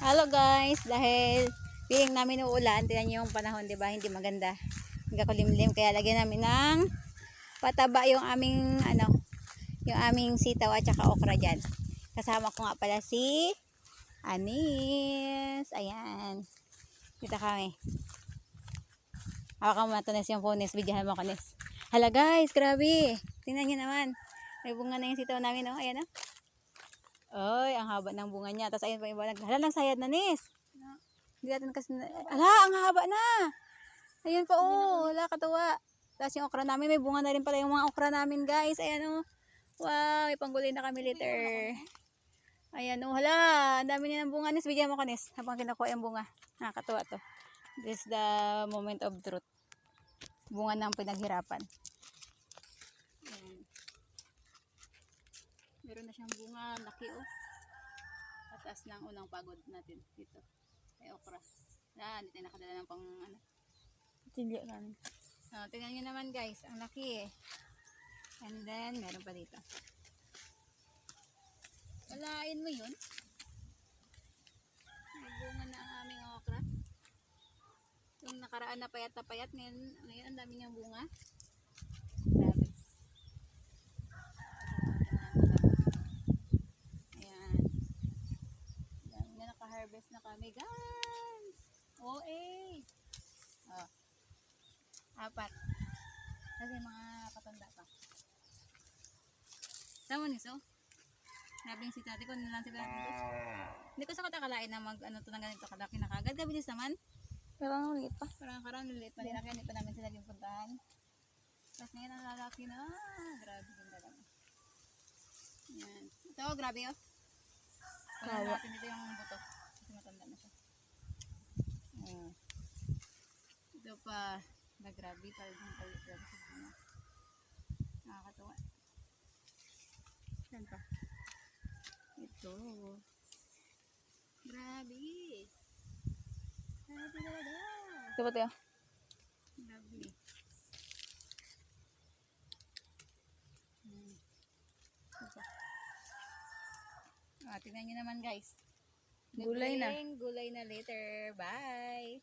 Hello guys, dahil piling namin uulan, tingnan niyo yung panahon, 'di ba? Hindi maganda. Nagkakulimlim kaya lagyan namin ng pataba yung aming yung aming sitaw at saka okra diyan. Kasama ko nga pala si Anis. Ayan. Kita kami. Hawakan mo na Nes yung phone, Nes. Bidyahan mo ko, Nes. Hala guys, grabe. Tingnan niyo naman. May bunga na yung sitaw namin, oh. Ayan, oh. Ay, ang haba ng bunga niya. Tapos ayun pa yung balag. Hala lang sayad na, Nis. Hindi natin kasi hala, ang haba na. Ayun pa, oh. Wala, katuwa. Tapos yung okra namin, may bunga na rin pala yung mga okra namin, guys. Ayan, oh. Wow, may panggulay na kami later. Ayan, oh. Hala, ang dami niya ng bunga, Nis. Bigyan mo ka, Nis. Habang kinukuha yung bunga. Nakakatuwa to. This is the moment of truth. Bunga ng pinaghirapan. Ayan. Meron na siyang bunga, laki, oh. Taas ng unang pagod natin dito. Kay okra. Hindi tayo nakadala ng pang Tilyo namin. Tingnan nyo naman guys, ang laki eh. And then, meron pa dito. Walain mo yun. May bunga na ang aming okra. Yung nakaraan na payat na payat, ngayon ang dami niyang bunga. Grabe. Ayan. Dami na naka-harvest na kami guys. OA. Oh. 4. Kasi mga patanda pa. Sama niso. Nabing si tati ko nilang sila. Hindi ko sa katakalain na to ng ganito kalaki na kagad. Gabilis naman. Parang ulit pa. Parang liit pa nila kaya hindi pa namin sila puntahan. Tapos ngayon ang lalaki na. Grabe din talaga. Yan. Ito, grabe oh. Kunin natin dito yung buto. Kasi matanda na siya. Ito pa. Grabe talagang ulit sa bunga. Nakakatuwa. Saan pa? Ito. Grabe. Grabe talaga. Ito ba tayo? Grabe. Tingnan nyo naman guys. Gulay na. Gulay na later. Bye.